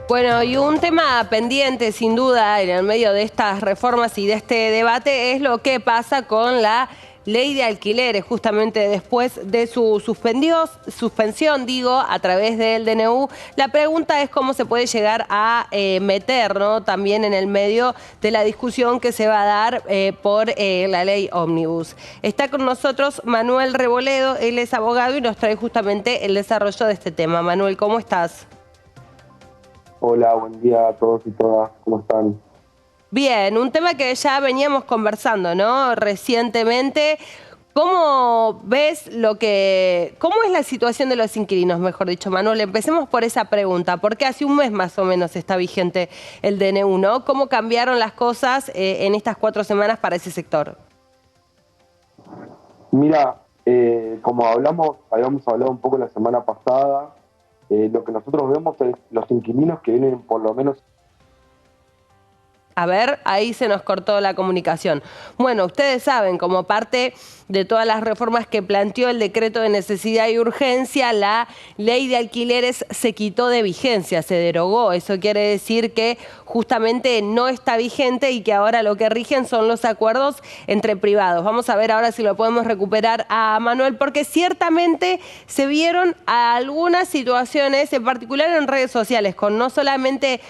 Bueno, y un tema pendiente, sin duda, en el medio de estas reformas y de este debate es lo que pasa con la ley de alquileres, justamente después de su suspensión, a través del DNU. La pregunta es cómo se puede llegar a meter, ¿no?, también en el medio de la discusión que se va a dar por la ley Ómnibus. Está con nosotros Manuel Reboledo, él es abogado y nos trae justamente el desarrollo de este tema. Manuel, ¿cómo estás? Hola, buen día a todos y todas, ¿cómo están? Bien, un tema que ya veníamos conversando, ¿no?, recientemente. ¿Cómo ves cómo es la situación de los inquilinos, mejor dicho, Manuel? Empecemos por esa pregunta, porque hace un mes más o menos está vigente el DNU, ¿no? ¿Cómo cambiaron las cosas en estas 4 semanas para ese sector? Mira, como habíamos hablado un poco la semana pasada, lo que nosotros vemos es los inquilinos que vienen por lo menos. A ver, ahí se nos cortó la comunicación. Bueno, ustedes saben, como parte de todas las reformas que planteó el decreto de necesidad y urgencia, la ley de alquileres se quitó de vigencia, se derogó. Eso quiere decir que justamente no está vigente y que ahora lo que rigen son los acuerdos entre privados. Vamos a ver ahora si lo podemos recuperar a Manuel, porque ciertamente se vieron algunas situaciones, en particular en redes sociales, con no solamente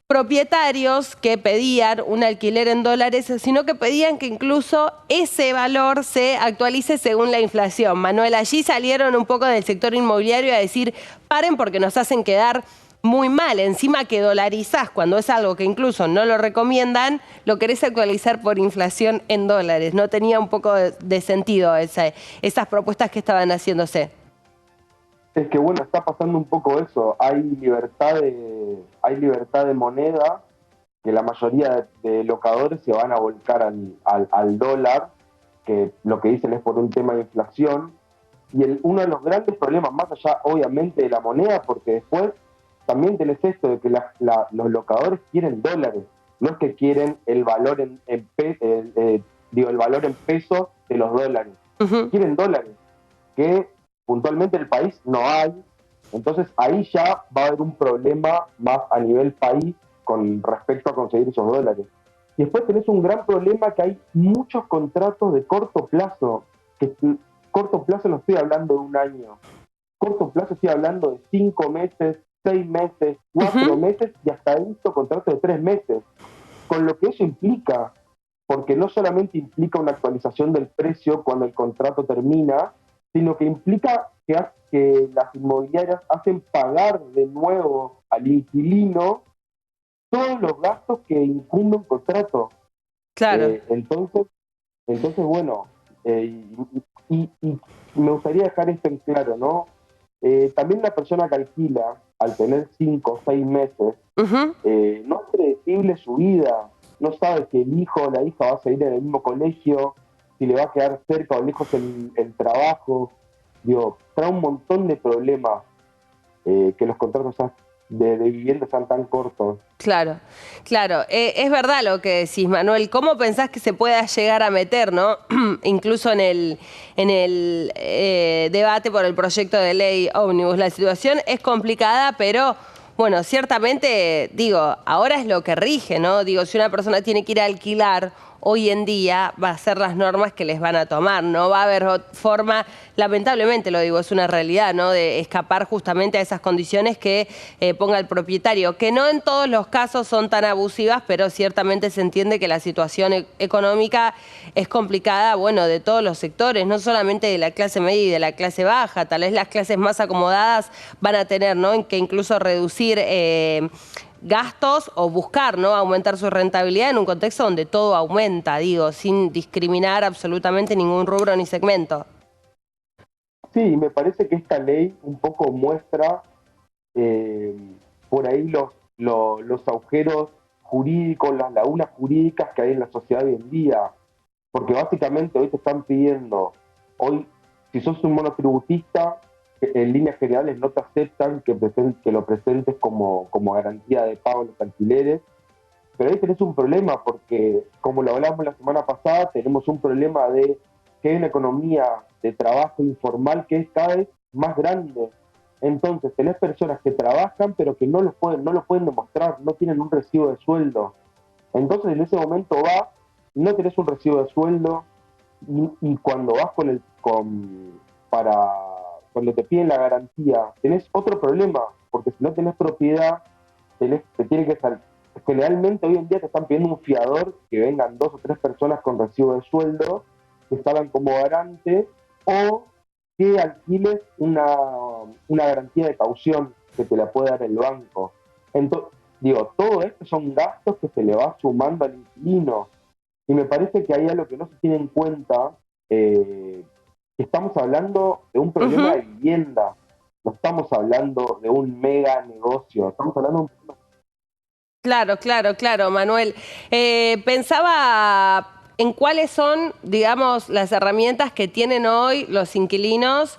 propietarios que pedían un alquiler en dólares, sino que pedían que incluso ese valor se actualice según la inflación. Manuel, allí salieron un poco del sector inmobiliario a decir, paren porque nos hacen quedar muy mal. Encima que dolarizás cuando es algo que incluso no lo recomiendan, lo querés actualizar por inflación en dólares. No tenía un poco de sentido esas propuestas que estaban haciéndose. Es que bueno, está pasando un poco eso, hay libertad de moneda, que la mayoría de locadores se van a volcar al dólar, que lo que dicen es por un tema de inflación, y uno de los grandes problemas, más allá obviamente de la moneda, porque después también tenés esto de que los locadores quieren dólares, no es que quieren el valor el valor en pesos de los dólares, Ujú. quieren dólares, que puntualmente el país no hay, entonces ahí ya va a haber un problema más a nivel país con respecto a conseguir esos dólares. Y después tenés un gran problema que hay muchos contratos de corto plazo, que corto plazo no estoy hablando de un año, corto plazo estoy hablando de 5 meses, 6 meses, 4 Ujú. meses y hasta he visto contratos de 3 meses, con lo que eso implica, porque no solamente implica una actualización del precio cuando el contrato termina, sino que implica que las inmobiliarias hacen pagar de nuevo al inquilino todos los gastos que incumbe un contrato. Claro. Entonces, bueno, y me gustaría dejar esto en claro, ¿no? También la persona que alquila, al tener 5 o 6 meses, Ujú. no es predecible su vida, no sabe si el hijo o la hija va a seguir en el mismo colegio, si le va a quedar cerca o lejos el trabajo. Digo, trae un montón de problemas que los contratos de vivienda sean tan cortos. Claro, claro. Es verdad lo que decís, Manuel. ¿Cómo pensás que se pueda llegar a meter, no? Incluso en el debate por el proyecto de ley Ómnibus. La situación es complicada, pero bueno, ciertamente, digo, ahora es lo que rige, ¿no? Digo, si una persona tiene que ir a alquilar hoy en día, va a ser las normas que les van a tomar. No va a haber forma, lamentablemente lo digo, es una realidad, ¿no?, de escapar justamente a esas condiciones que ponga el propietario, que no en todos los casos son tan abusivas, pero ciertamente se entiende que la situación económica es complicada, bueno, de todos los sectores, no solamente de la clase media y de la clase baja. Tal vez las clases más acomodadas van a tener, ¿no?, en que incluso reducir gastos o buscar, ¿no?, aumentar su rentabilidad en un contexto donde todo aumenta, digo, sin discriminar absolutamente ningún rubro ni segmento. Sí, me parece que esta ley un poco muestra eh, por ahí los agujeros jurídicos, las lagunas jurídicas que hay en la sociedad hoy en día. Porque básicamente hoy te están pidiendo, hoy, si sos un monotributista, en líneas generales no te aceptan que lo presentes como garantía de pago en los alquileres, pero ahí tenés un problema porque, como lo hablamos la semana pasada, tenemos un problema de que hay una economía de trabajo informal que es cada vez más grande. Entonces tenés personas que trabajan pero que no lo pueden demostrar, no tienen un recibo de sueldo. Entonces en ese momento vas, no tenés un recibo de sueldo y cuando vas para cuando te piden la garantía, tenés otro problema, porque si no tenés propiedad, te tiene que salir. Generalmente hoy en día te están pidiendo un fiador, que vengan 2 o 3 personas con recibo de sueldo, que salgan como garante, o que alquiles una garantía de caución que te la puede dar el banco. Entonces, digo, todo esto son gastos que se le va sumando al inquilino. Y me parece que hay algo que no se tiene en cuenta, que estamos hablando de un problema de Ujú. vivienda, no estamos hablando de un mega negocio, estamos hablando de un problema. Claro, claro, claro, Manuel. Pensaba en cuáles son, digamos, las herramientas que tienen hoy los inquilinos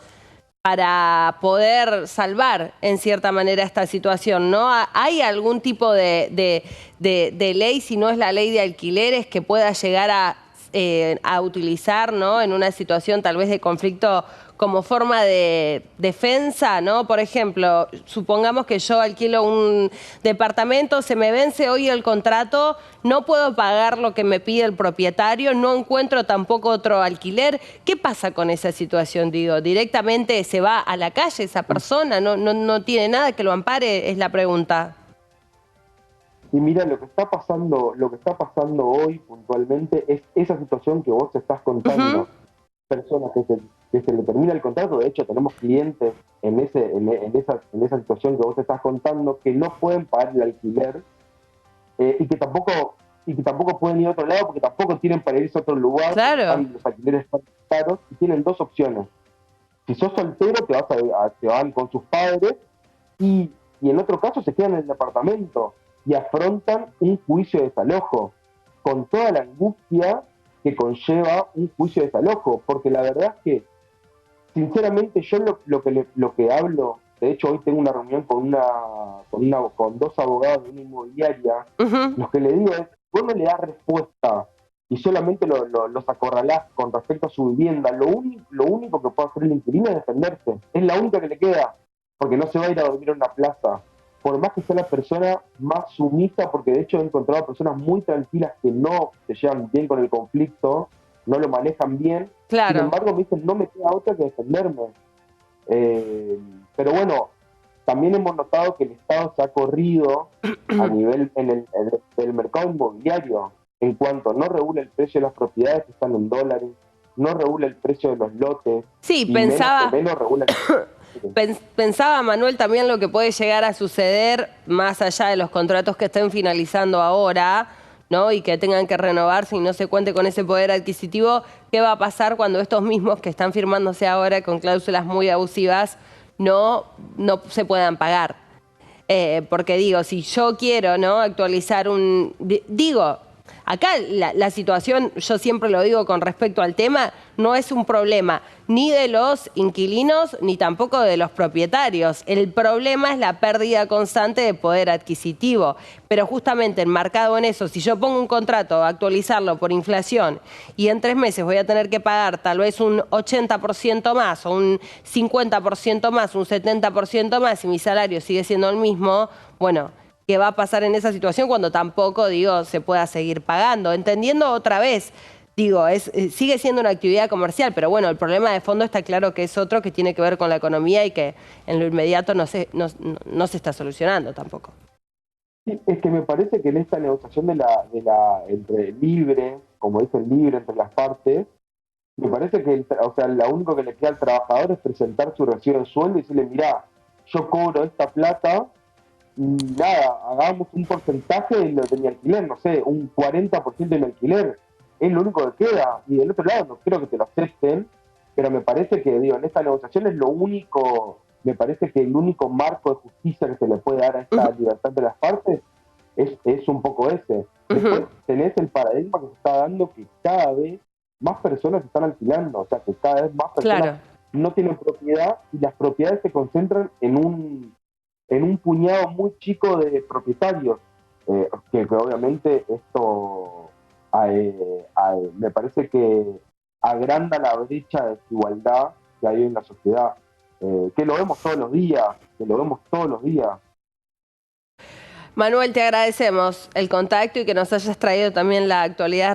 para poder salvar en cierta manera esta situación, ¿no? ¿Hay algún tipo de ley, si no es la ley de alquileres, que pueda llegar a utilizar, ¿no? En una situación tal vez de conflicto como forma de defensa, ¿no? Por ejemplo, supongamos que yo alquilo un departamento, se me vence hoy el contrato, no puedo pagar lo que me pide el propietario, no encuentro tampoco otro alquiler. ¿Qué pasa con esa situación? Digo, ¿directamente se va a la calle esa persona? ¿No tiene nada que lo ampare? Es la pregunta. Y mira, lo que está pasando hoy puntualmente es esa situación que vos estás Ujú. contando. Personas que se le termina el contrato, de hecho tenemos clientes en esa situación que vos estás contando que no pueden pagar el alquiler, y que tampoco pueden ir a otro lado porque tampoco tienen para irse a otro lugar porque Claro. los alquileres están caros y tienen 2 opciones. Si sos soltero te van con sus padres y, y en otro caso se quedan en el departamento y afrontan un juicio de desalojo con toda la angustia que conlleva un juicio de desalojo, porque la verdad es que sinceramente yo lo que hablo, de hecho hoy tengo una reunión con 2 abogados de una inmobiliaria, Ujú. lo que le digo es, vos no le das respuesta y solamente los acorralás con respecto a su vivienda, lo único que puede hacer el inquilino es defenderse, es la única que le queda, porque no se va a ir a dormir a una plaza, por más que sea la persona más sumisa, porque de hecho he encontrado personas muy tranquilas que no se llevan bien con el conflicto, no lo manejan bien, sin Claro. embargo me dicen, no me queda otra que defenderme. Eh, pero bueno, también hemos notado que el Estado se ha corrido a nivel del mercado inmobiliario en cuanto no regula el precio de las propiedades que están en dólares, no regula el precio de los lotes Sí, y menos regula el... pensaba, Manuel, también lo que puede llegar a suceder más allá de los contratos que estén finalizando ahora, ¿no? Y que tengan que renovarse y no se cuente con ese poder adquisitivo. ¿Qué va a pasar cuando estos mismos que están firmándose ahora con cláusulas muy abusivas no se puedan pagar? Porque digo, si yo quiero, ¿no?, actualizar digo, acá la situación, yo siempre lo digo con respecto al tema, no es un problema ni de los inquilinos ni tampoco de los propietarios. El problema es la pérdida constante de poder adquisitivo. Pero justamente enmarcado en eso, si yo pongo un contrato, actualizarlo por inflación y en 3 meses voy a tener que pagar tal vez un 80% más o un 50% más, un 70% más y mi salario sigue siendo el mismo, bueno, ¿qué va a pasar en esa situación cuando tampoco, digo, se pueda seguir pagando? Entendiendo otra vez, digo, sigue siendo una actividad comercial, pero bueno, el problema de fondo está claro que es otro que tiene que ver con la economía y que en lo inmediato no se está solucionando tampoco. Sí, es que me parece que en esta negociación entre libre, como dicen libre entre las partes, me parece que o sea, lo único que le queda al trabajador es presentar su recibo de sueldo y decirle, mirá, yo cobro esta plata y nada, hagamos un porcentaje de mi alquiler, no sé, un 40% de mi alquiler, es lo único que queda. Y del otro lado no creo que te lo acepten, pero me parece que, digo, en esta negociación es lo único, me parece que el único marco de justicia que se le puede dar a esta Ujú, libertad de las partes es un poco ese. Después ujú. tenés el paradigma que se está dando que cada vez más personas están alquilando, o sea que cada vez más personas Claro. no tienen propiedad y las propiedades se concentran en un puñado muy chico de propietarios, que obviamente esto me parece que agranda la brecha de desigualdad que hay en la sociedad. que lo vemos todos los días, que lo vemos todos los días. Manuel, te agradecemos el contacto y que nos hayas traído también la actualidad.